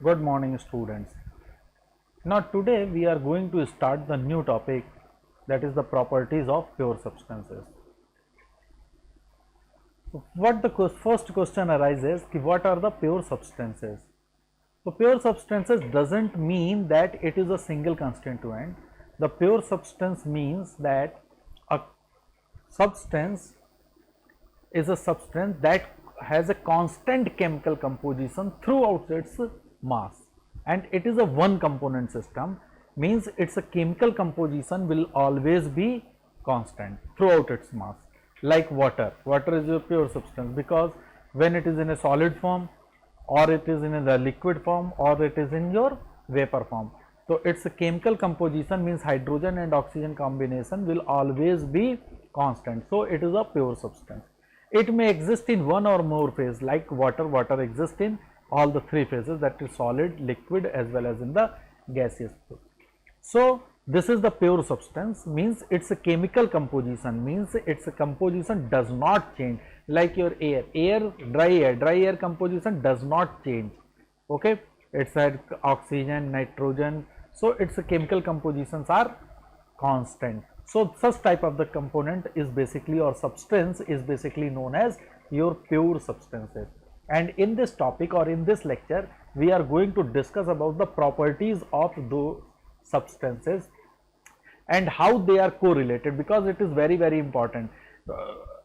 Good morning, students. Now today we are going to start the new topic, that is the properties of pure substances. What the first question arises, what are the pure substances? So pure substances doesn't mean that it is a single constituent. The pure substance means that a substance is a substance that has a constant chemical composition throughout its mass, and it is a one component system, means its a chemical composition will always be constant throughout its mass. Like water is a pure substance because when it is in a solid form, or it is in the liquid form, or it is in your vapor form, so its chemical composition means hydrogen and oxygen combination will always be constant, so it is a pure substance. It may exist in one or more phase, like water exists in all the three phases, that is solid, liquid as well as in the gaseous phase. So this is the pure substance, means its a chemical composition, means its composition does not change. Like your dry air composition does not change. Okay, it's had oxygen, nitrogen, so its chemical compositions are constant. So such type of the component is basically, or substance is basically known as your pure substances. And in this topic or in this lecture we are going to discuss about the properties of those substances and how they are correlated, because it is very important.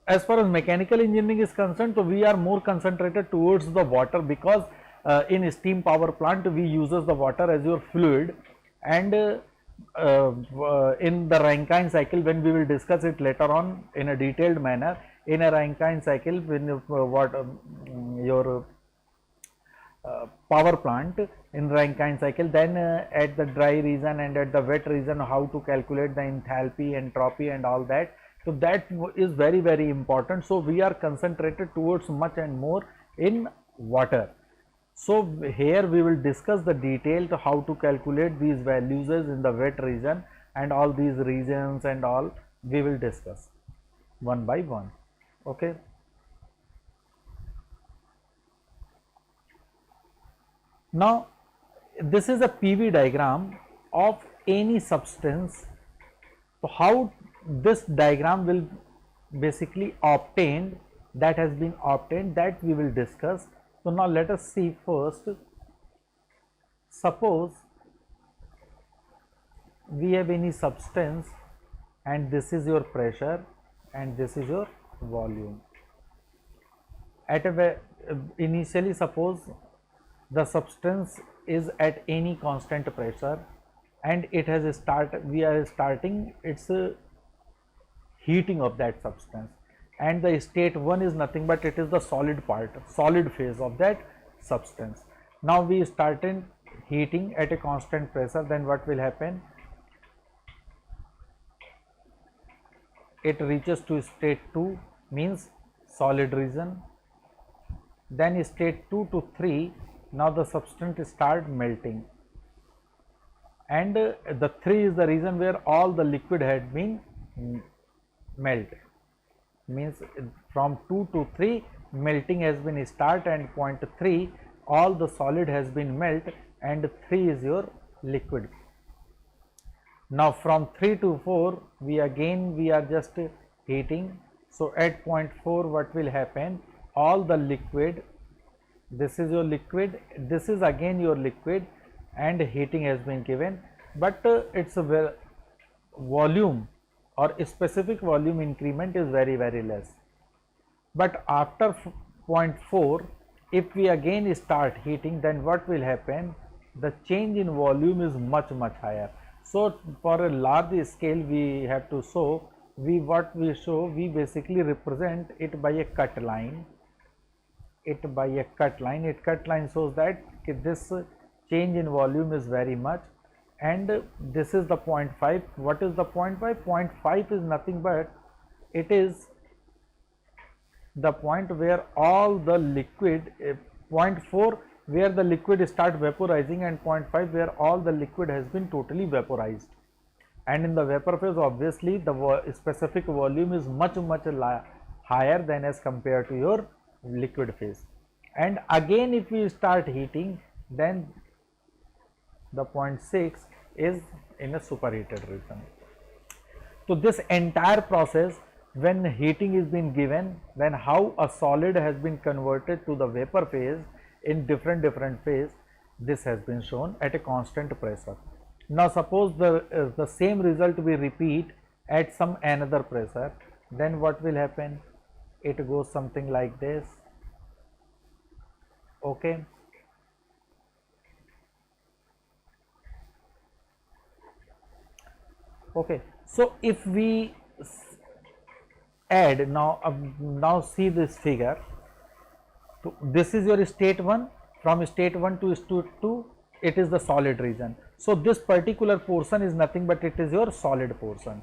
As far as mechanical engineering is concerned, so we are more concentrated towards the water, because in steam power plant we uses the water as your fluid, and in the Rankine cycle, when we will discuss it later on in a detailed manner, in a Rankine cycle, when your power plant in Rankine cycle, then at the dry region and at the wet region, how to calculate the enthalpy, entropy and all that. So that is very important. So we are concentrated towards much and more in water. So here we will discuss the detail to how to calculate these values in the wet region, and all these regions and all we will discuss one by one. Okay. Now this is a PV diagram of any substance. So how this diagram will basically obtained, that has been obtained, that we will discuss. So now let us see first. Suppose we have any substance and this is your pressure and this is your volume. At a initially, suppose the substance is at any constant pressure and it has we are starting its heating of that substance, and the state 1 is nothing but it is the solid part, solid phase of that substance. Now we started heating at a constant pressure, then what will happen? It reaches to state 2, means solid region. Then state 2 to 3, now the substance start melting, and the 3 is the region where all the liquid had been melt, means from 2 to 3 melting has been start, and point 3 all the solid has been melt, and 3 is your liquid. Now from 3 to 4 we are just heating. So at point 4 what will happen? All the liquid, this is your liquid, this is again your liquid, and heating has been given, but its volume or specific volume increment is very less. But after point 4, if we again start heating, then what will happen? The change in volume is much higher. So for a large scale we have to show, we basically represent it by a cut line. Cut line shows that this change in volume is very much, and this is the 0.5. What is the 0.5? 0.5 is nothing but it is the point where all the liquid, 0.4 where the liquid start vaporizing, and 0.5 where all the liquid has been totally vaporized. And in the vapor phase, obviously the specific volume is much higher than as compared to your liquid phase. And again if we start heating, then the 0.6 is in a superheated region. So this entire process, when heating is being given, then how a solid has been converted to the vapor phase in different phase, this has been shown at a constant pressure. Now suppose the same result we repeat at some another pressure, then what will happen? It goes something like this. Okay. Okay, so if we add now see this figure. So this is your state 1. From state 1 to state 2, it is the solid region. So this particular portion is nothing but it is your solid portion.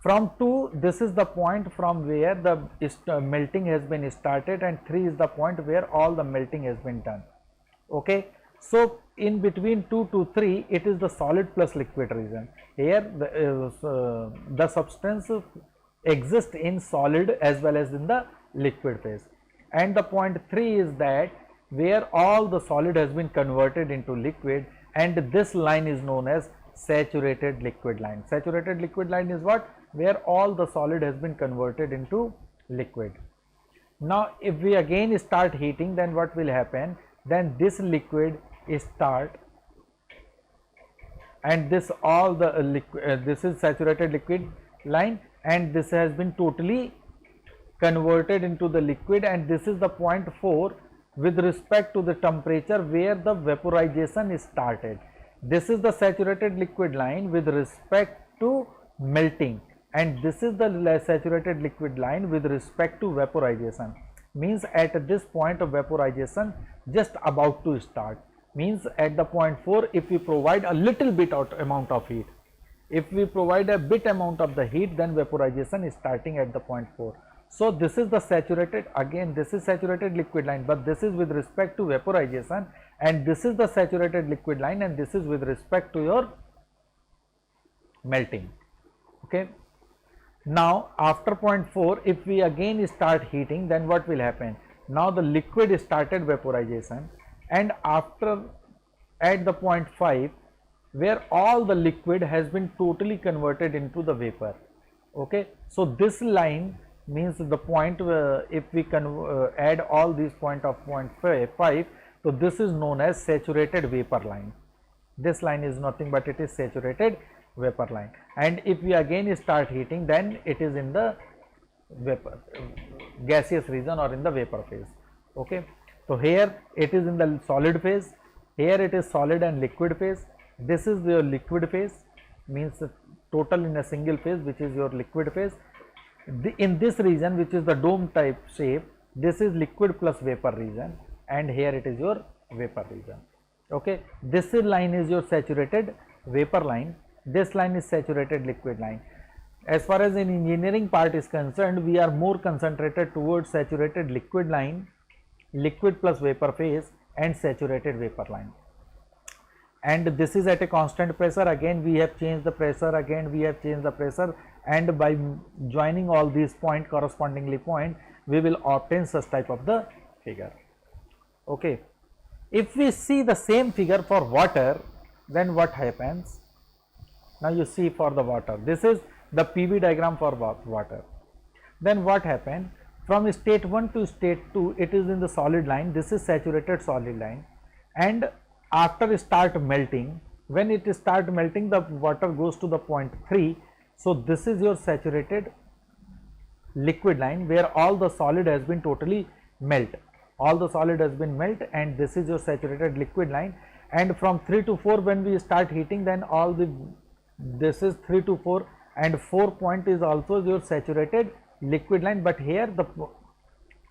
From 2, this is the point from where the melting has been started, and 3 is the point where all the melting has been done. Okay, so in between 2 to 3, it is the solid plus liquid region. Here the substance exists in solid as well as in the liquid phase, and the point 3 is that where all the solid has been converted into liquid, and this line is known as saturated liquid line. Saturated liquid line is what? Where all the solid has been converted into liquid. Now if we again start heating, then what will happen? Then this liquid start, and this all the liquid, this is saturated liquid line, and this has been totally converted into the liquid, and this is the point 4 with respect to the temperature where the vaporization is started. This is the saturated liquid line with respect to melting, and this is the saturated liquid line with respect to vaporization. Means at this point of vaporization just about to start. Means at the point 4, if we provide a little bit amount of heat, if we provide a bit amount of the heat, then vaporization is starting at the point 4. So this is the saturated, again this is saturated liquid line, but this is with respect to vaporization, and this is the saturated liquid line, and this is with respect to your melting. Okay. Now after point 4, if we again start heating, then what will happen? Now the liquid started vaporization, and after at the point 5, where all the liquid has been totally converted into the vapor. Okay, so this line means the point if we add all these point of point 5, so this is known as saturated vapor line. This line is nothing but it is saturated vapor line, and if we again start heating, then it is in the vapor gaseous region or in the vapor phase. Okay, so here it is in the solid phase, here it is solid and liquid phase. This is your liquid phase, means total in a single phase, which is your liquid phase. In this region, which is the dome type shape, this is liquid plus vapor region, and here it is your vapor region. Okay, this line is your saturated vapor line, this line is saturated liquid line. As far as in engineering part is concerned, we are more concentrated towards saturated liquid line, liquid plus vapor phase, and saturated vapor line. And this is at a constant pressure. Again we have changed the pressure, again we have changed the pressure, and by joining all these point correspondingly point, we will obtain such type of the figure. Okay, if we see the same figure for water, then what happens? Now you see for the water, this is the PV diagram for water. Then what happened? From state 1 to state 2, it is in the solid line, this is saturated solid line, and after start melting, when it start melting, the water goes to the point 3. So this is your saturated liquid line where all the solid has been totally melt, all the solid has been melt, and this is your saturated liquid line. And from 3 to 4, when we start heating, then all the this is 3 to 4, and 4 point is also your saturated liquid line, but here the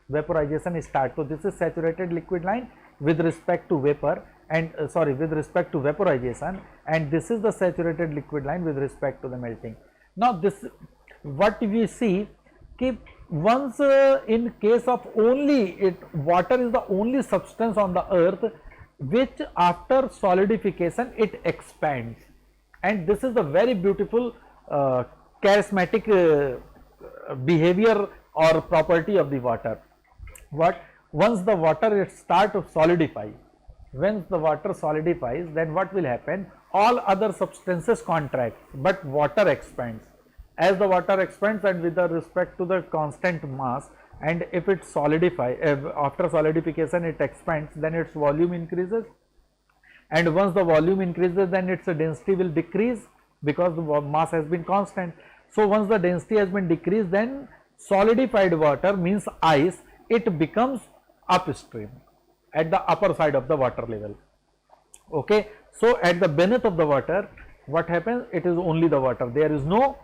vaporization start. So this is saturated liquid line with respect to vapor, and with respect to vaporization, and this is the saturated liquid line with respect to the melting. Now this what we see, keep once in case of only water is the only substance on the earth which after solidification it expands, and this is the very beautiful charismatic behavior or property of the water. What once the water it start to solidify, when the water solidifies, then what will happen? All other substances contract, but water expands. As the water expands and with the respect to the constant mass, and if it solidify, after solidification it expands, then its volume increases, and once the volume increases, then its density will decrease because the mass has been constant. So once the density has been decreased, then solidified water means ice, it becomes upstream at the upper side of the water level. Okay, so at the beneath of the water, what happens? It is only the water. There is no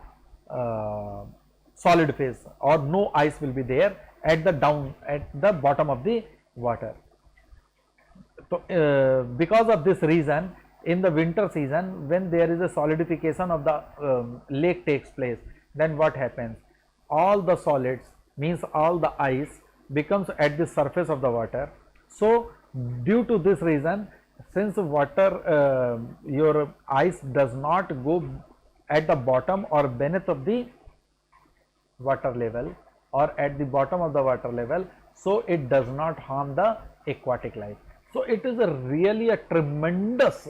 solid phase, or no ice will be there at the bottom of the water. So, because of this reason, in the winter season, when there is a solidification of the lake takes place, then what happens? All the solids, means all the ice, becomes at the surface of the water. So due to this reason, since water, your ice does not go at the bottom or beneath of the water level or at the bottom of the water level, so it does not harm the aquatic life. So it is really a tremendous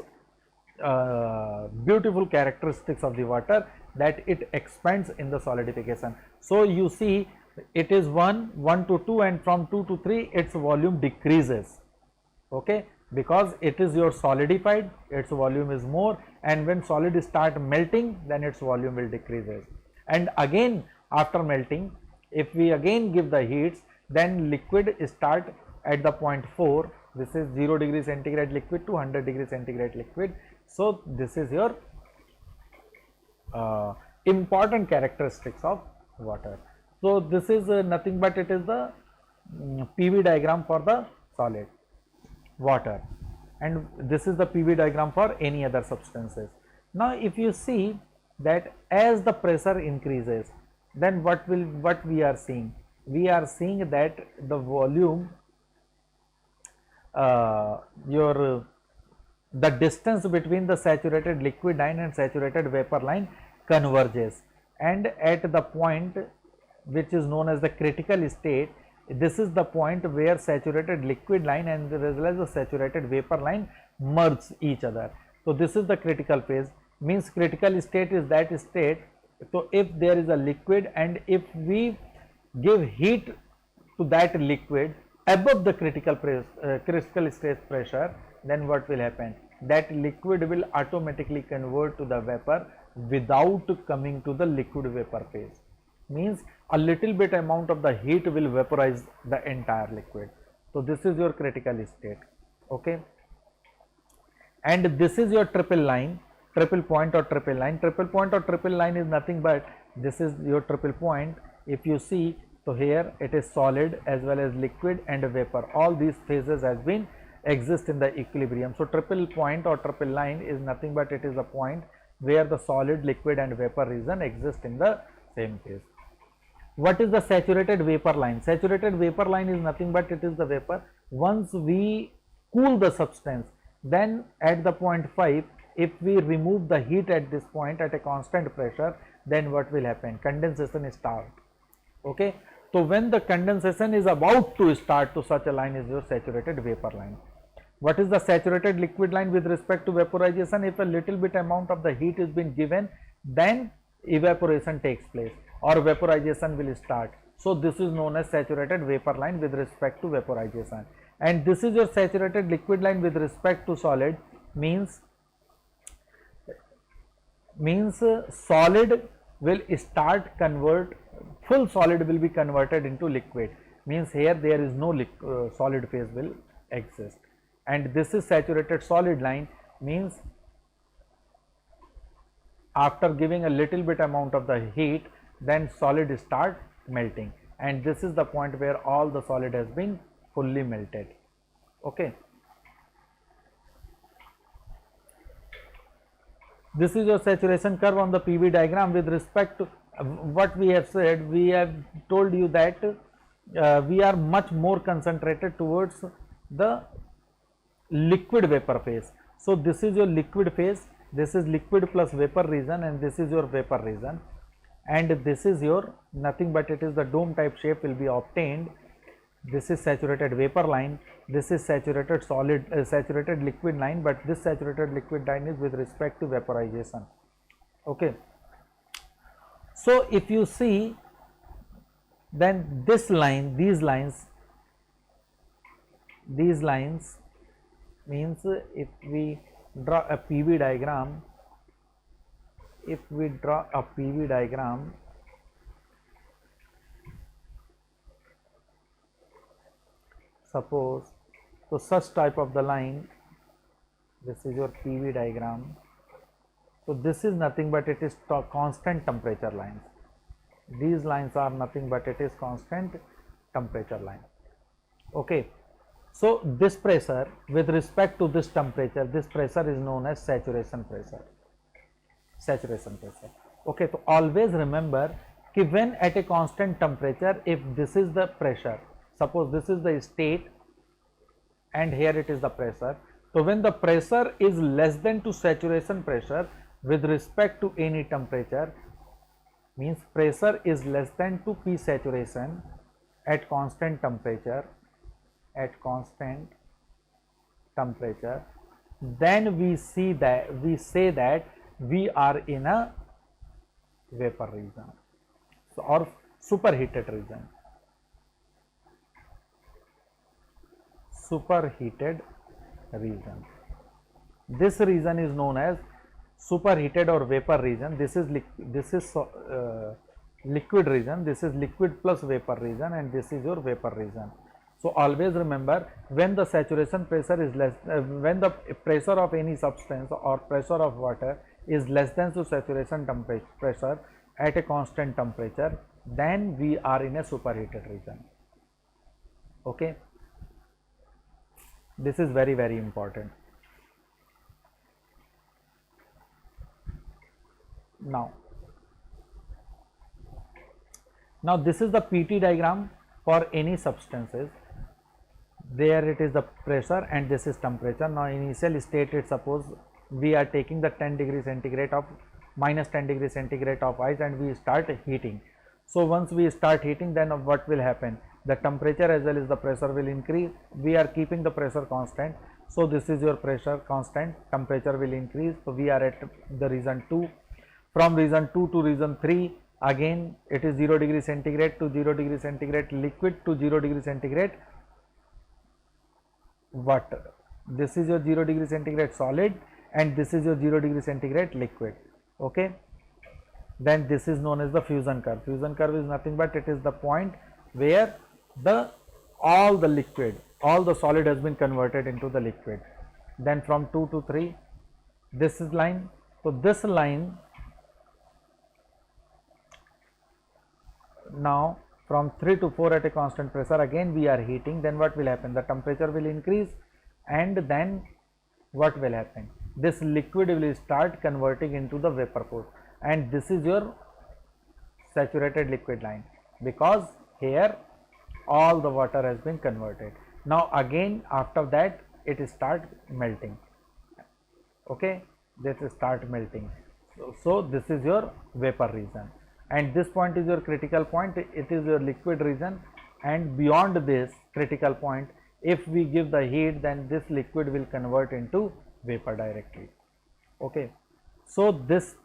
beautiful characteristics of the water, that it expands in the solidification. So you see, it is 1 to 2, and from 2 to 3 its volume decreases, okay, because it is your solidified, its volume is more, and when solid start melting, then its volume will decreases. And again after melting, if we again give the heats, then liquid start at the point 4. This is 0 degree centigrade liquid to 100 degree centigrade liquid. So this is your important characteristics of water. So this is nothing but it is the PV diagram for the solid water, and this is the PV diagram for any other substances. Now if you see that as the pressure increases, then what we are seeing? We are seeing that the volume, the distance between the saturated liquid line and saturated vapor line converges, and at the point which is known as the critical state, this is the point where saturated liquid line and as well as the saturated vapor line merge each other. So this is the critical phase, means critical state is that state. So if there is a liquid and if we give heat to that liquid above the critical state pressure, then what will happen? That liquid will automatically convert to the vapor without coming to the liquid vapor phase, means a little bit amount of the heat will vaporize the entire liquid. So this is your critical state, okay, and this is your triple line, triple point or triple line. Triple point or triple line is nothing but this is your triple point. If you see, so here it is solid as well as liquid and vapor, all these phases has been exist in the equilibrium. So triple point or triple line is nothing but it is a point where the solid, liquid and vapor region exist in the same phase. What is the saturated vapor line? Saturated vapor line is nothing but it is the vapor. Once we cool the substance, then at the point 5, if we remove the heat at this point at a constant pressure, then what will happen? Condensation start, okay. So when the condensation is about to start, to such a line is your saturated vapor line. What is the saturated liquid line with respect to vaporization? If a little bit amount of the heat is been given, then evaporation takes place or vaporization will start. So this is known as saturated vapor line with respect to vaporization. And this is your saturated liquid line with respect to solid, means solid will start convert, full solid will be converted into liquid, means here there is no solid phase will exist. And this is saturated solid line, means after giving a little bit amount of the heat, then solid start melting, and this is the point where all the solid has been fully melted, okay. This is your saturation curve on the PV diagram with respect to what we have said. We have told you that we are much more concentrated towards the liquid vapor phase. So this is your liquid phase, this is liquid plus vapor region, and this is your vapor region, and this is your nothing but it is the dome type shape will be obtained this is saturated vapor line, this is saturated solid, saturated liquid line, but this saturated liquid line is with respect to vaporization. Okay. So if you see, then this line, these lines means if we draw a PV diagram, suppose, so such type of the line, this is your PV diagram. So this is nothing but it is constant temperature lines. These lines are nothing but it is constant temperature line. Okay. So this pressure with respect to this temperature, this pressure is known as saturation pressure. Okay, so always remember कि when at a constant temperature, if this is the pressure, suppose this is the state and here it is the pressure, so when the pressure is less than to saturation pressure with respect to any temperature, means pressure is less than to P saturation at constant temperature, then we say that we are in a vapor region, so, or superheated region. This region is known as superheated or vapor region. This is liquid region, this is liquid plus vapor region, and this is your vapor region. So always remember, when the saturation pressure is less, when the pressure of any substance or pressure of water is less than to saturation pressure at a constant temperature, then we are in a superheated region. Okay, this is very, very important. Now this is the PT diagram for any substances. There it is the pressure and this is temperature. Now initial state, it suppose we are taking the 10 degrees centigrade of minus 10 degrees centigrade of ice and we start heating. So once we start heating, then what will happen? The temperature as well as the pressure will increase. We are keeping the pressure constant. So this is your pressure constant, temperature will increase. So we are at the region 2. From region 2 to region 3, again it is 0 degree centigrade to 0 degree centigrade liquid to 0 degree centigrade water. This is your 0 degree centigrade solid and this is your 0 degree centigrade liquid. Okay. Then this is known as the fusion curve. Fusion curve is nothing but it is the point where all the liquid, all the solid has been converted into the liquid. Then from 2 to 3, this is line. So this line, now from 3 to 4 at a constant pressure, again we are heating, then what will happen? The temperature will increase and then what will happen? This liquid will start converting into the vapor phase, and this is your saturated liquid line, because here all the water has been converted. Now again after that it start melting. Okay, this start melting. So this is your vapor region, and this point is your critical point. It is your liquid region, and beyond this critical point, if we give the heat, then this liquid will convert into vapor directly. Okay, so this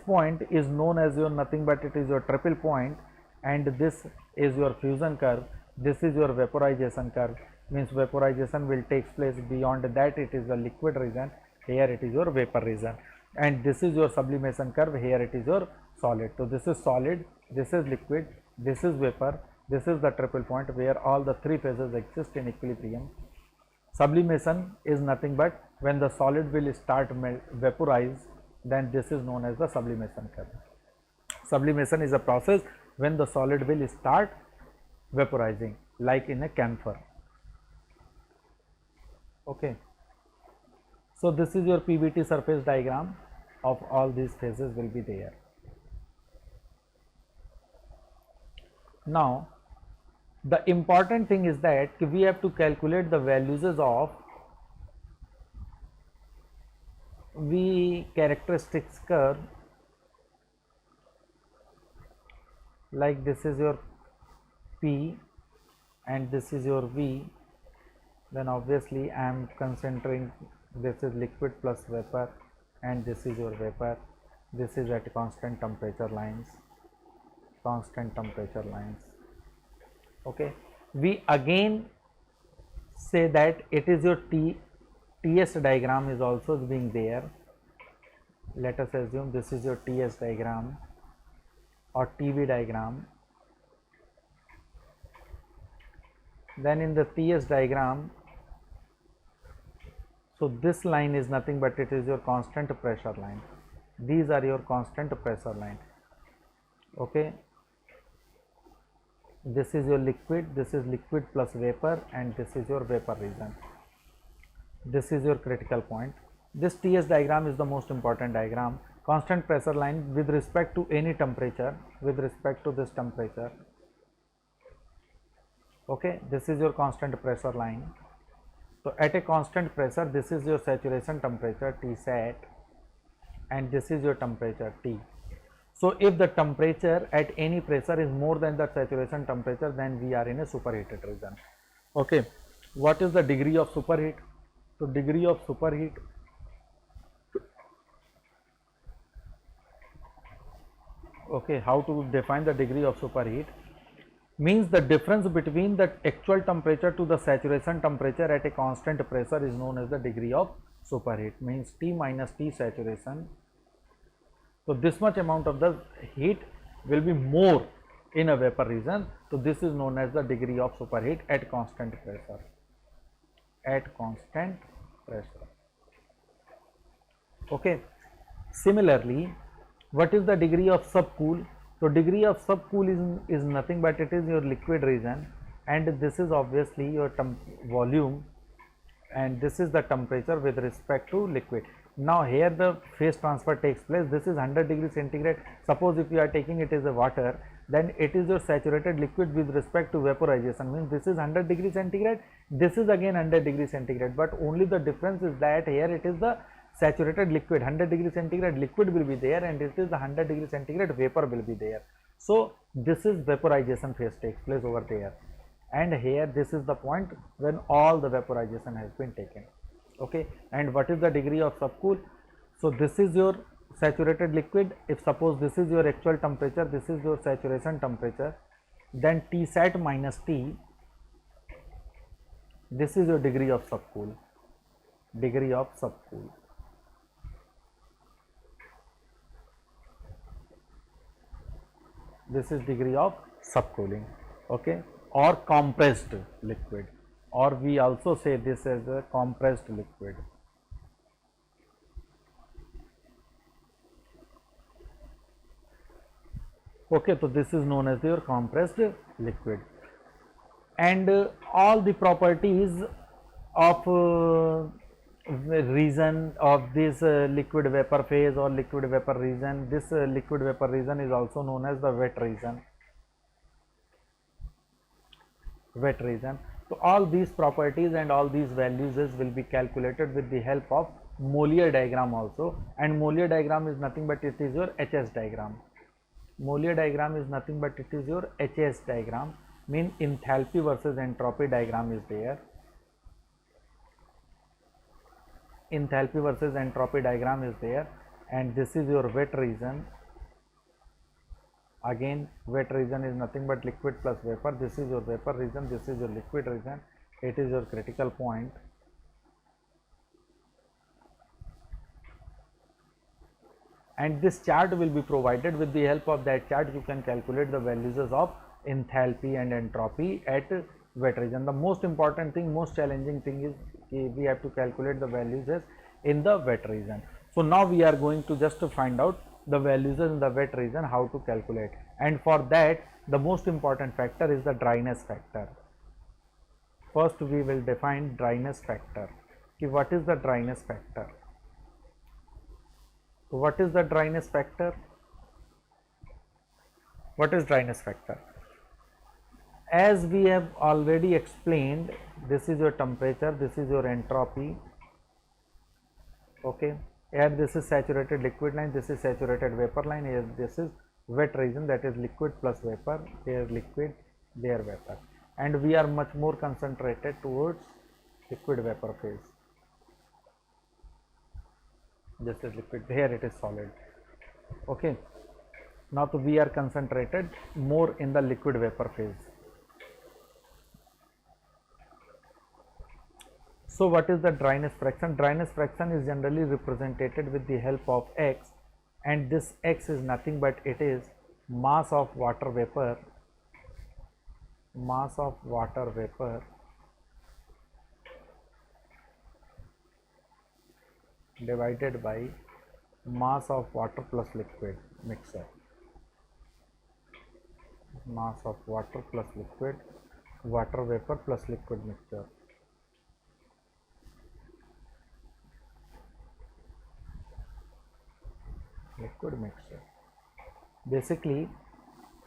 point is known as your nothing but it is your triple point, and this is your fusion curve. This is your vaporization curve, means vaporization will take place. Beyond that it is the liquid region, here it is your vapor region, and this is your sublimation curve, here it is your solid. So this is solid, this is liquid, this is vapor, this is the triple point where all the three phases exist in equilibrium. Sublimation is nothing but when the solid will start vaporize, then this is known as the sublimation curve. Sublimation is a process when the solid will start vaporizing, like in a camphor. Okay, so this is your PVT surface diagram of all these phases will be there. Now the important thing is that we have to calculate the values of V characteristics curve, like this is your P and this is your V, then obviously I am considering this is liquid plus vapor and this is your vapor. This is at constant temperature lines, okay. We again say that it is your TS diagram is also being there. Let us assume this is your TS diagram or TV diagram. Then in the TS diagram, so this line is nothing but it is your constant pressure line. These are your constant pressure line, okay. This is your liquid, this is liquid plus vapor, and this is your vapor region. This is your critical point. This TS diagram is the most important diagram. Constant pressure line with respect to any temperature, with respect to this temperature, okay. This is your constant pressure line. So at a constant pressure, this is your saturation temperature T sat, and this is your temperature T. So if the temperature at any pressure is more than the saturation temperature, then we are in a superheated region, okay. What is the degree of superheat? So degree of superheat, okay, how to define the degree of superheat? Means the difference between the actual temperature to the saturation temperature at a constant pressure is known as the degree of superheat. Means T minus T saturation. So this much amount of the heat will be more in a vapor region. So this is known as the degree of superheat at constant pressure. At constant pressure. Okay. Similarly, what is the degree of subcool? So degree of subcool is nothing but it is your liquid region, and this is obviously your volume, and this is the temperature with respect to liquid. Now here the phase transfer takes place. This is 100 degrees centigrade. Suppose if you are taking it as a water, then it is your saturated liquid with respect to vaporization. Means this is 100 degrees centigrade, this is again 100 degrees centigrade, but only the difference is that here it is the saturated liquid, 100 degrees centigrade liquid will be there, and it is the 100 degrees centigrade vapor will be there. So this is vaporization phase takes place over there, and here this is the point when all the vaporization has been taken, okay. And what is the degree of subcool? So this is your saturated liquid. If suppose this is your actual temperature, this is your saturation temperature, then T sat minus T, this is your degree of subcool, degree of subcool. This is degree of subcooling, okay, or compressed liquid, or we also say this as a compressed liquid. Okay, so this is known as your compressed liquid, and all the properties of region of this liquid vapor phase or liquid vapor region. This liquid vapor region is also known as the wet region. Wet region. So all these properties and all these values will be calculated with the help of Mollier diagram also, and Mollier diagram is nothing but it is your HS diagram. Mollier diagram is nothing but it is your HS diagram. Mean enthalpy versus entropy diagram is there. Enthalpy versus entropy diagram is there, and this is your wet region. Again, wet region is nothing but liquid plus vapor. This is your vapor region, this is your liquid region. It is your critical point. And this chart will be provided. With the help of that chart, you can calculate the values of enthalpy and entropy at wet region. The most important thing, most challenging thing is we have to calculate the values in the wet region. So now we are going to just to find out the values in the wet region, how to calculate, and for that the most important factor is the dryness factor. First we will define dryness factor. What is the dryness factor? So what is the dryness factor? What is dryness factor? As we have already explained, this is your temperature, this is your entropy, okay. Here this is saturated liquid line, this is saturated vapor line, here this is wet region, that is liquid plus vapor, here liquid, there vapor. and we are much more concentrated towards liquid vapor phase. This is liquid, here it is solid. Okay, now so we are concentrated more in the liquid vapor phase. So what is the dryness fraction? Dryness fraction is generally represented with the help of x, and this x is nothing but it is mass of water vapor divided by mass of water plus liquid mixture. Mass of water plus liquid, water vapor plus liquid mixture. Liquid mixture. Basically,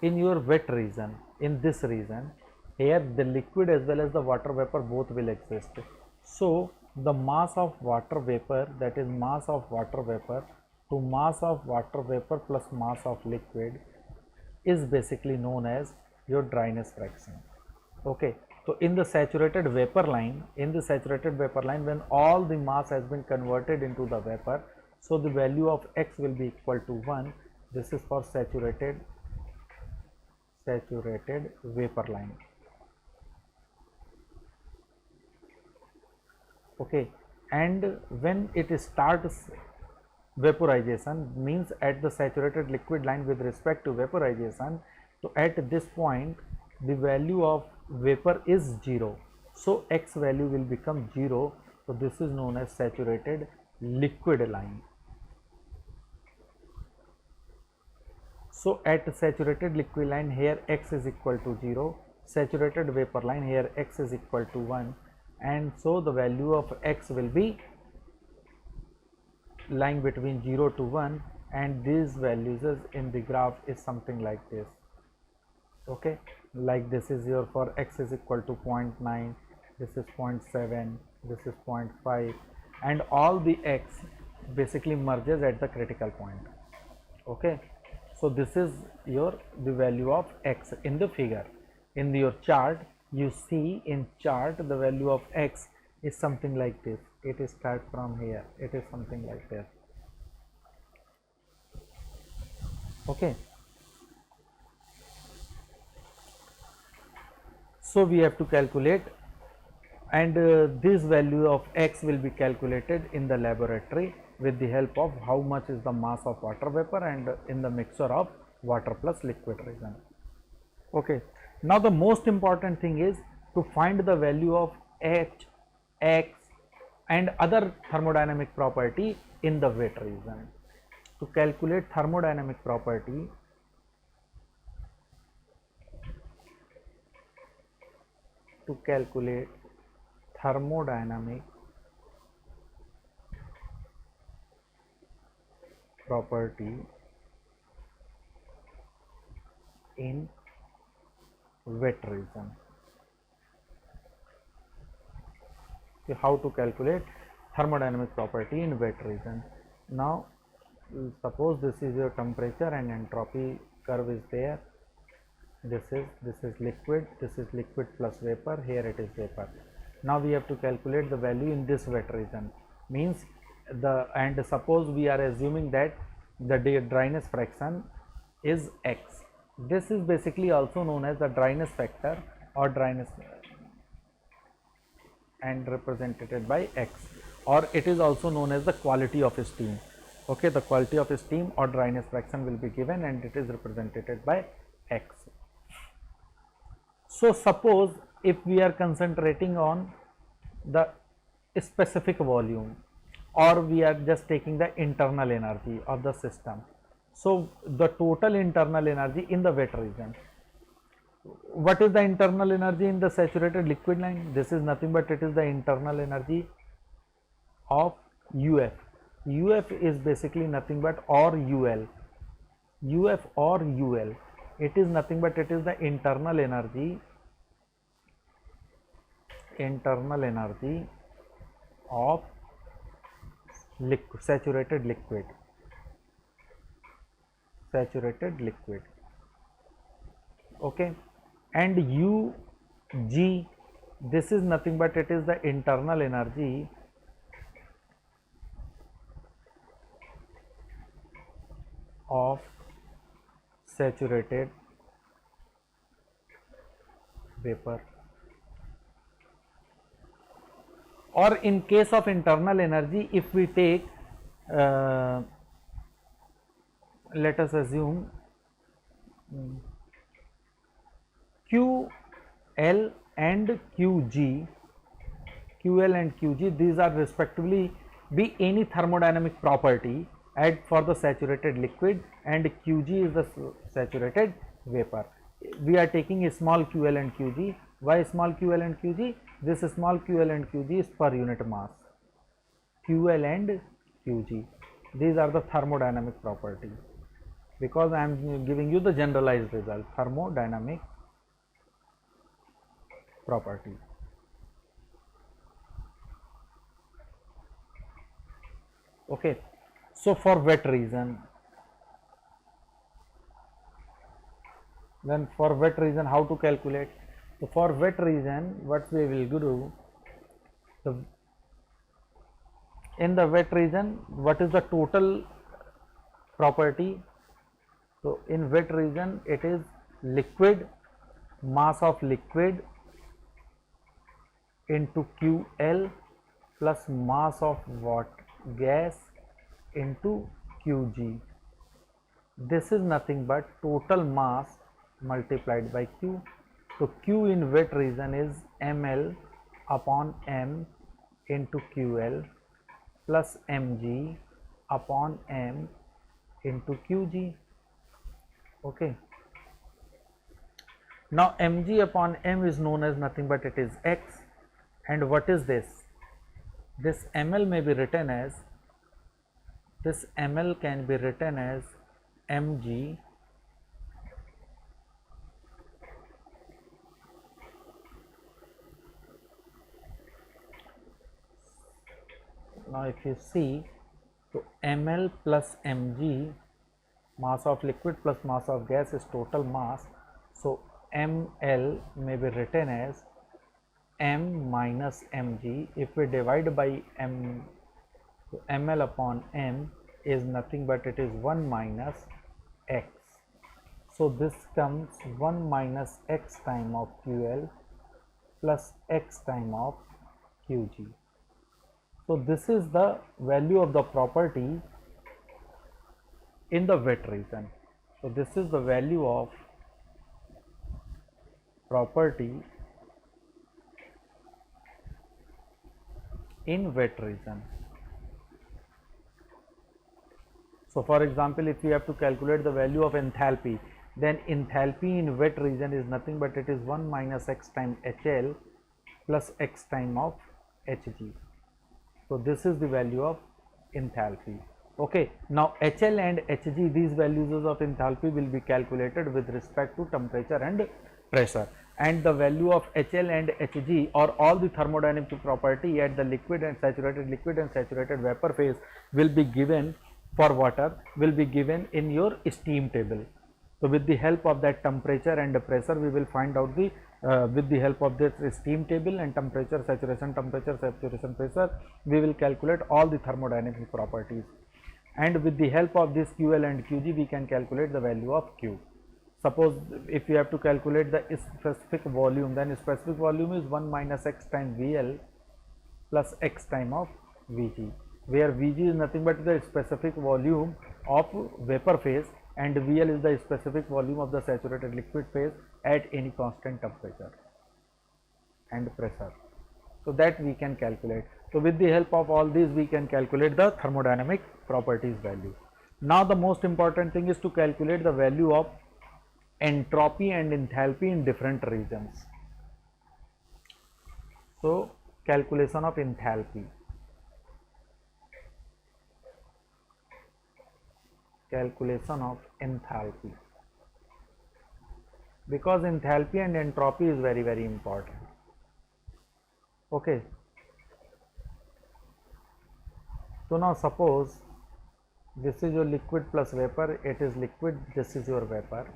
in your wet region, in this region, here the liquid as well as the water vapor both will exist. So the mass of water vapor, that is mass of water vapor to mass of water vapor plus mass of liquid, is basically known as your dryness fraction. Okay, so in the saturated vapor line, when all the mass has been converted into the vapor, so the value of x will be equal to 1. This is for saturated vapor line. Okay, and when it starts vaporization, means at the saturated liquid line with respect to vaporization, so at this point the value of vapor is 0, so x value will become 0. So this is known as saturated liquid line. So at saturated liquid line, here x is equal to 0, saturated vapor line, here x is equal to 1, and so the value of x will be lying between 0 to 1, and these values in the graph is something like this. Okay, like this is your, for x is equal to 0.9, this is 0.7, this is 0.5, and all the x basically merges at the critical point. Okay, so this is your the value of x in the figure. In your chart, you see in chart the value of x is something like this. It is start from here, it is something like this. Okay, so we have to calculate, and this value of x will be calculated in the laboratory with the help of how much is the mass of water vapor and in the mixture of water plus liquid region. Okay, now the most important thing is to find the value of h, x and other thermodynamic property in the wet region. To calculate thermodynamic property, in wet region. So how to calculate thermodynamic property in wet region? Now suppose this is your temperature and entropy curve is there. This is liquid, this is liquid plus vapor, here it is vapor. Now we have to calculate the value in this wet region, means the, and suppose we are assuming that the dryness fraction is x. This is basically also known as the dryness factor or dryness, and represented by x, or it is also known as the quality of steam. Okay, the quality of steam or dryness fraction will be given and it is represented by x. So suppose if we are concentrating on the specific volume, or we are just taking the internal energy of the system, so the total internal energy in the wet region, what is the internal energy in the saturated liquid line? This is nothing but it is the internal energy of UF. UF is basically nothing but or UL. UF or UL, it is nothing but it is the internal energy of saturated liquid. Okay, and U G, this is nothing but it is the internal energy of saturated vapor. Or in case of internal energy, if we take let us assume QL and QG, QL and QG, these are respectively be any thermodynamic property at for the saturated liquid, and QG is the saturated vapor. We are taking a small QL and QG. Why small QL and QG? This small QL and QG is per unit mass. QL and QG, these are the thermodynamic property, because I am giving you the generalized result, thermodynamic property. Okay, so for wet region, then for wet region how to calculate? So for wet region, what we will do, in the wet region, what is the total property? So in wet region, it is liquid, mass of liquid into QL plus mass of what gas into QG. This is nothing but total mass multiplied by Q. So Q in wet region is ml upon m into QL plus mg upon m into QG. Okay. Now mg upon m is known as nothing but it is x, and what is this? This ml may be written as, this ml can be written as mg now if you see, so ml plus mg, mass of liquid plus mass of gas is total mass, so ml may be written as m minus mg. If we divide by m, so ml upon m is nothing but it is 1 minus x. So this comes 1 minus x time of QL plus x time of QG. So this is the value of the property in the wet region. So this is the value of property in wet region. So for example, if we have to calculate the value of enthalpy, then enthalpy in wet region is nothing but it is 1 minus x time HL plus x time of Hg. So this is the value of enthalpy. Okay, now HL and Hg, these values of enthalpy will be calculated with respect to temperature and pressure, and the value of HL and Hg or all the thermodynamic property at the liquid and saturated vapor phase will be given for water, will be given in your steam table. So with the help of that temperature and pressure, we will find out the with the help of this steam table and temperature, saturation pressure, we will calculate all the thermodynamic properties, and with the help of this QL and QG we can calculate the value of Q. Suppose if you have to calculate the specific volume, then specific volume is 1 minus x time VL plus x time of Vg, where Vg is nothing but the specific volume of vapor phase and VL is the specific volume of the saturated liquid phase at any constant temperature and pressure. So that we can calculate. So with the help of all these we can calculate the thermodynamic properties value. Now the most important thing is to calculate the value of entropy and enthalpy in different regions. So calculation of enthalpy. Calculation of enthalpy, because enthalpy and entropy is very important. Okay, so now suppose this is your liquid plus vapor, it is liquid, this is your vapor.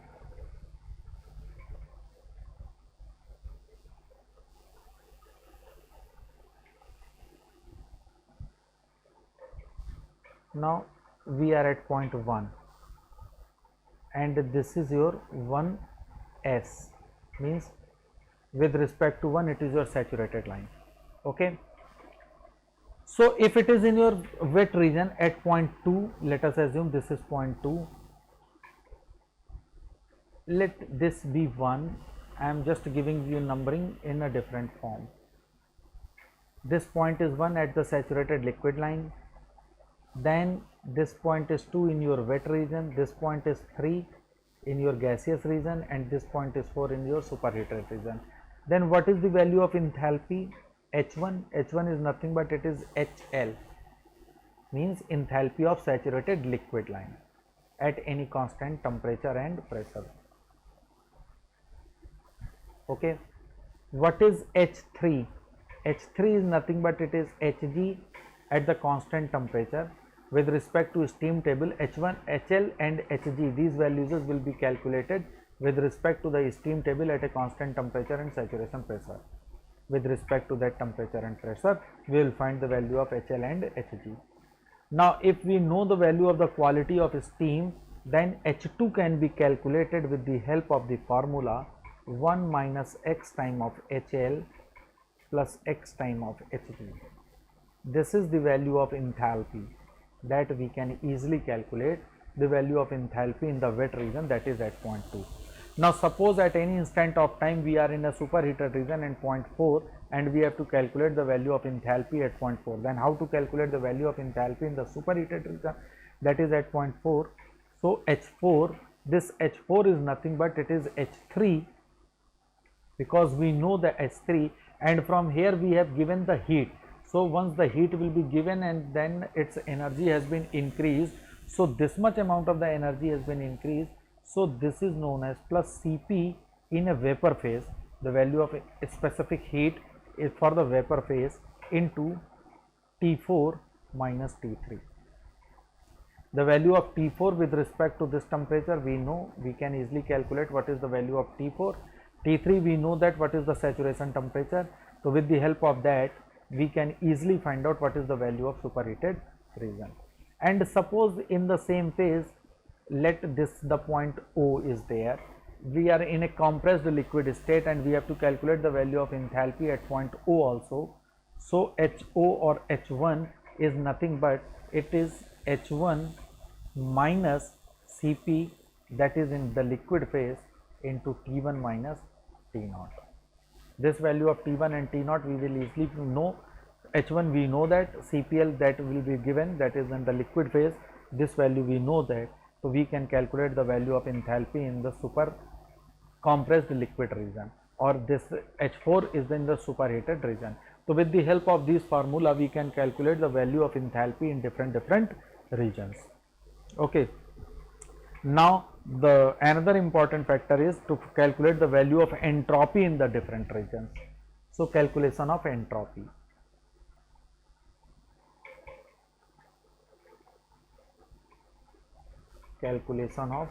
Now we are at point 1 and this is your 1s, means with respect to 1 it is your saturated line. Okay, so if it is in your wet region at point 2, let us assume this is point 2, let this be 1. I am just giving you numbering in a different form. This point is 1 at the saturated liquid line, then this point is 2 in your wet region, this point is 3 in your gaseous region, and this point is 4 in your superheated region. Then what is the value of enthalpy? H1. H1 is nothing but it is HL, means enthalpy of saturated liquid line at any constant temperature and pressure. Okay, what is H3? H3 is nothing but it is Hg at the constant temperature. With respect to steam table, H1, HL and Hg, these values will be calculated with respect to the steam table at a constant temperature and saturation pressure. With respect to that temperature and pressure, we will find the value of HL and Hg. Now if we know the value of the quality of steam, then H2 can be calculated with the help of the formula 1 minus x time of HL plus x time of Hg. This is the value of enthalpy that we can easily calculate the value of enthalpy in the wet region, that is at point 2. Now suppose at any instant of time we are in a superheated region and point 4 and we have to calculate the value of enthalpy at point 4. Then how to calculate the value of enthalpy in the superheated region, that is at point 4. So H4, this H4 is nothing but it is H3, because we know the H3, and from here we have given the heat. So once the heat will be given and then its energy has been increased, so this much amount of the energy has been increased, so this is known as plus Cp in a vapor phase, the value of a specific heat is for the vapor phase, into T4 minus T3. The value of T4 with respect to this temperature we know, we can easily calculate what is the value of T4. T3 we know that what is the saturation temperature. So with the help of that we can easily find out what is the value of superheated region. And suppose in the same phase, let this the point O is there, we are in a compressed liquid state and we have to calculate the value of enthalpy at point O also. So HO or H1 is nothing but it is H1 minus Cp, that is in the liquid phase, into T1 minus T0. This value of T1 and T0 we will easily know. H1 we know that, Cpl that will be given, that is in the liquid phase, this value we know that. So we can calculate the value of enthalpy in the super compressed liquid region, or this H4 is in the superheated region. So with the help of this formula we can calculate the value of enthalpy in different regions. Okay. Now the another important factor is to calculate the value of entropy in the different regions. So calculation of entropy. Calculation of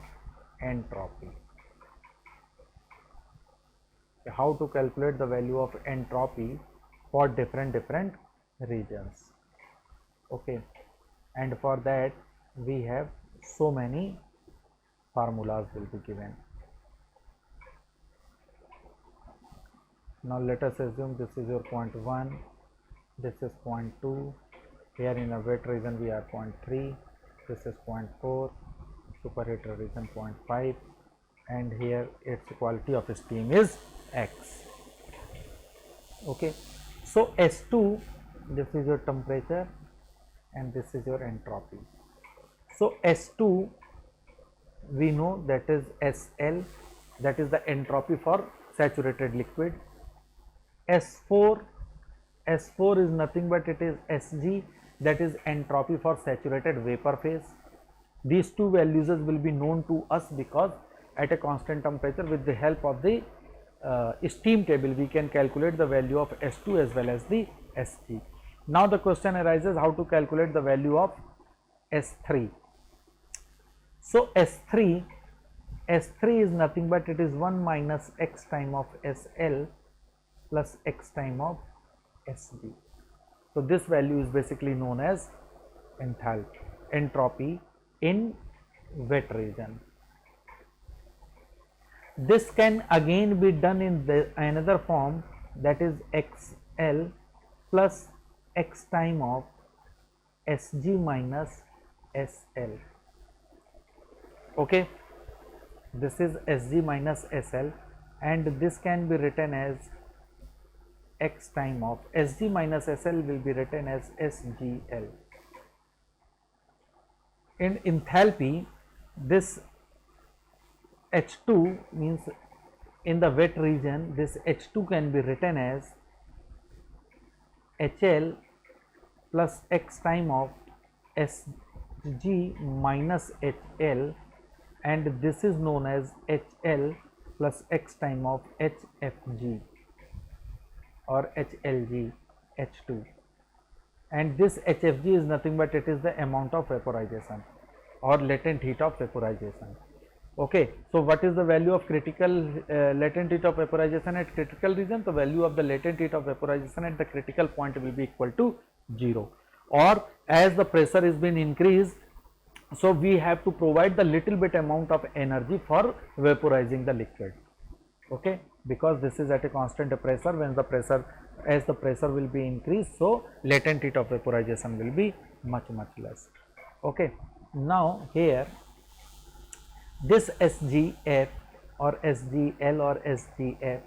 entropy. How to calculate the value of entropy for different regions. Okay, and for that we have so many formulas will be given. Now let us assume this is your point 1, this is point 2, here in a wet region we are point 3, this is point 4, superheated region point 5, and here its quality of steam is X. Okay, so S2, this is your temperature and this is your entropy. So S2 we know that is SL, that is the entropy for saturated liquid. S4 is nothing but it is Sg, that is entropy for saturated vapor phase. These two values will be known to us because at a constant temperature with the help of the steam table we can calculate the value of S2 as well as the Sg. Now the question arises how to calculate the value of S3. So S3 is nothing but it is 1 minus x time of SL plus x time of Sg. So this value is basically known as enthalpy. entropy in wet region. This can again be done in another form, that is xl plus x time of Sg minus Sl. Okay, this is Sg minus Sl, and this can be written as x time of Sg minus Sl will be written as Sgl. In enthalpy, this H2 means in the wet region, this H2 can be written as HL plus x time of Sg minus HL, and this is known as HL plus x time of HFG or HLG H2, and this HFG is nothing but it is the amount of vaporization or latent heat of vaporization. Okay, so what is the value of critical latent heat of vaporization at critical region? The value of the latent heat of vaporization at the critical point will be equal to 0, or as the pressure is being increased, so we have to provide the little bit amount of energy for vaporizing the liquid. Okay, because this is at a constant pressure. When the pressure, as the pressure will be increased, so latent heat of vaporization will be much less. Okay, now here this SGF or SGL or SGF,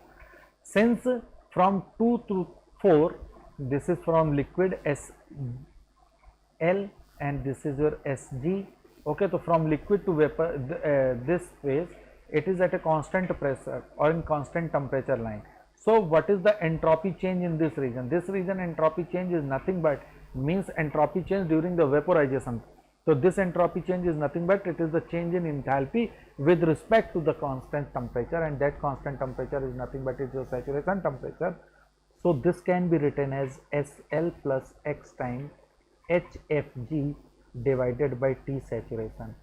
since from 2 to 4, this is from liquid SL and this is your SG. Okay, so from liquid to vapor, this phase, it is at a constant pressure or in constant temperature line. So what is the entropy change in this region? This region entropy change is nothing but means entropy change during the vaporization. So this entropy change is nothing but it is the change in enthalpy with respect to the constant temperature, and that constant temperature is nothing but it is your saturation temperature. So this can be written as SL plus X times HFG divided by T saturation.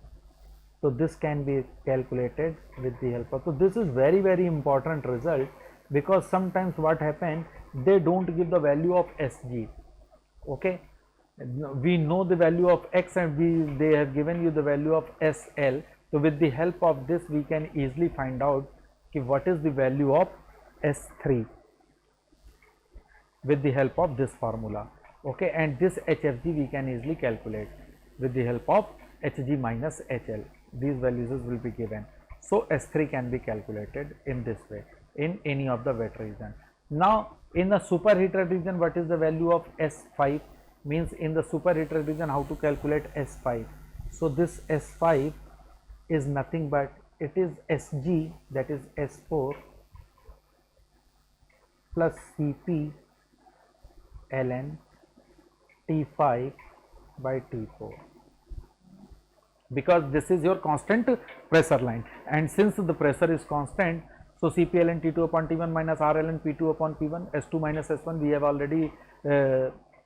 So this can be calculated with the help of, so this is very important result, because sometimes what happens, they don't give the value of Sg. Okay, we know the value of X and they have given you the value of SL. So with the help of this we can easily find out what is the value of S3 with the help of this formula. Okay, and this HFG we can easily calculate with the help of Hg minus HL. These values will be given. So S3 can be calculated in this way in any of the wet region. Now in the superheated region, what is the value of S5? Means in the superheated region, how to calculate S5? So this S5 is nothing but it is Sg, that is S4 plus Cp ln T5 by T4, because this is your constant pressure line, and since the pressure is constant, so Cp ln T2 upon T1 minus R ln P2 upon P1, S2 minus S1, we have already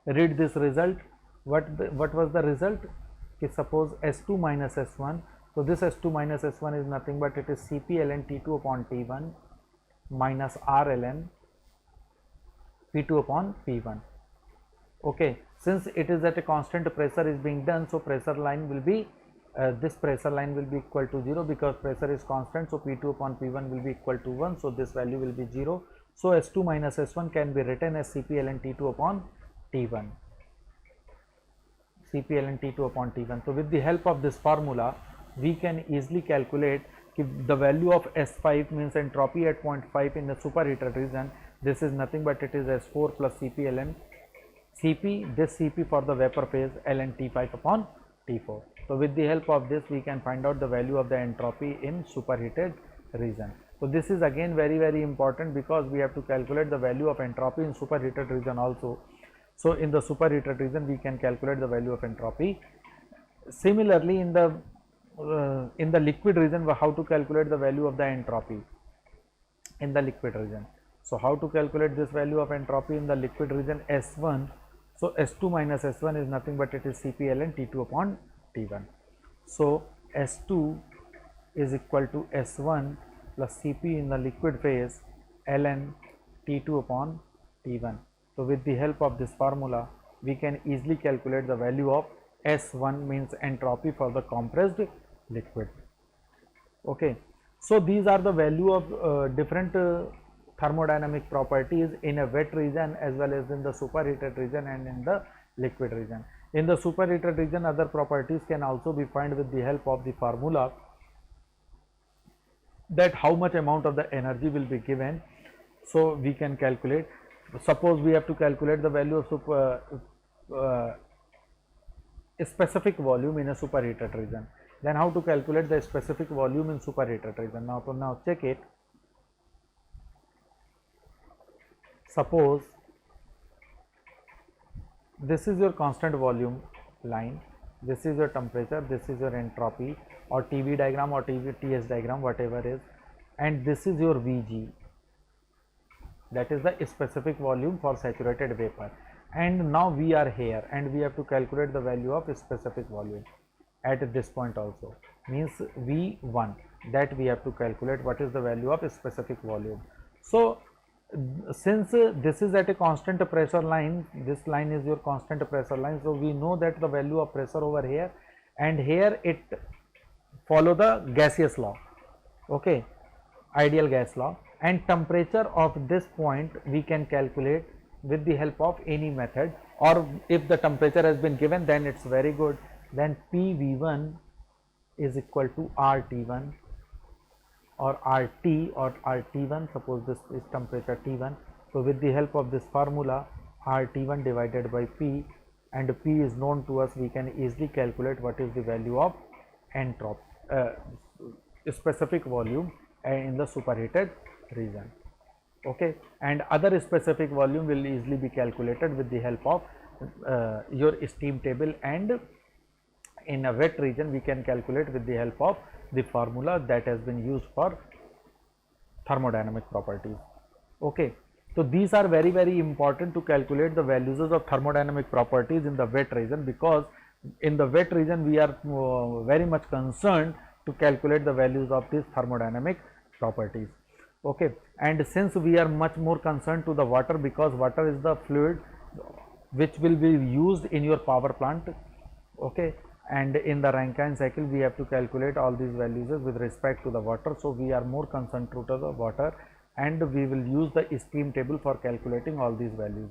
read this result. What was the result? Okay, suppose S2 minus S1, so this S2 minus S1 is nothing but it is Cp ln T2 upon T1 minus R ln P2 upon P1. Okay, since it is at a constant pressure is being done, so pressure line will be this pressure line will be equal to 0, because pressure is constant, so P2 upon P1 will be equal to 1, so this value will be 0. So S2 minus S1 can be written as Cp ln T2 upon T1, Cp ln T2 upon T1. So with the help of this formula we can easily calculate the value of S5 means entropy at point 5 in the superheated region. This is nothing but it is S4 plus Cp ln Cp, this Cp for the vapor phase ln T5 upon T4. So with the help of this we can find out the value of the entropy in superheated region. So this is again very important, because we have to calculate the value of entropy in superheated region also. So in the superheated region we can calculate the value of entropy. Similarly in the liquid region, how to calculate the value of the entropy in the liquid region. So how to calculate this value of entropy in the liquid region S1? So S2 minus S1 is nothing but it is Cp ln T2 upon T1. So S2 is equal to S1 plus Cp in the liquid phase ln T2 upon T1. So with the help of this formula we can easily calculate the value of S1 means entropy for the compressed liquid. Okay, so these are the value of different thermodynamic properties in a wet region as well as in the superheated region and in the liquid region. In the superheated region, other properties can also be found with the help of the formula, that how much amount of the energy will be given. So we can calculate, suppose we have to calculate the value of a specific volume in a superheated region. Then how to calculate the specific volume in superheated region? Now check it. Suppose this is your constant volume line, this is your temperature, this is your entropy, or TV diagram or TS diagram, whatever is, and this is your Vg, that is the specific volume for saturated vapor. And now we are here and we have to calculate the value of specific volume at this point also, means V1, that we have to calculate what is the value of specific volume. So since this is at a constant pressure line, this line is your constant pressure line, so we know that the value of pressure over here and here it follow the gaseous law, okay, ideal gas law, and temperature of this point we can calculate with the help of any method, or if the temperature has been given then it's very good. Then PV1 is equal to RT1 or RT or RT1, suppose this is temperature T1. So with the help of this formula, RT1 divided by P, and P is known to us, we can easily calculate what is the value of entropy, specific volume in the superheated region. Okay, and other specific volume will easily be calculated with the help of your steam table, and in a wet region we can calculate with the help of the formula that has been used for thermodynamic properties. Okay, so these are very, very important to calculate the values of thermodynamic properties in the wet region, because in the wet region we are very much concerned to calculate the values of these thermodynamic properties. Okay, and since we are much more concerned to the water, because water is the fluid which will be used in your power plant. Okay, and in the Rankine cycle we have to calculate all these values with respect to the water, so we are more concerned to the water, and we will use the steam table for calculating all these values.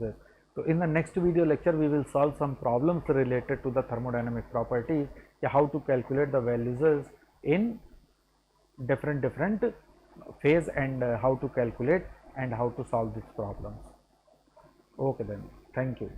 So in the next video lecture we will solve some problems related to the thermodynamic properties, how to calculate the values in different phase, and how to calculate and how to solve these problems. Okay then, thank you.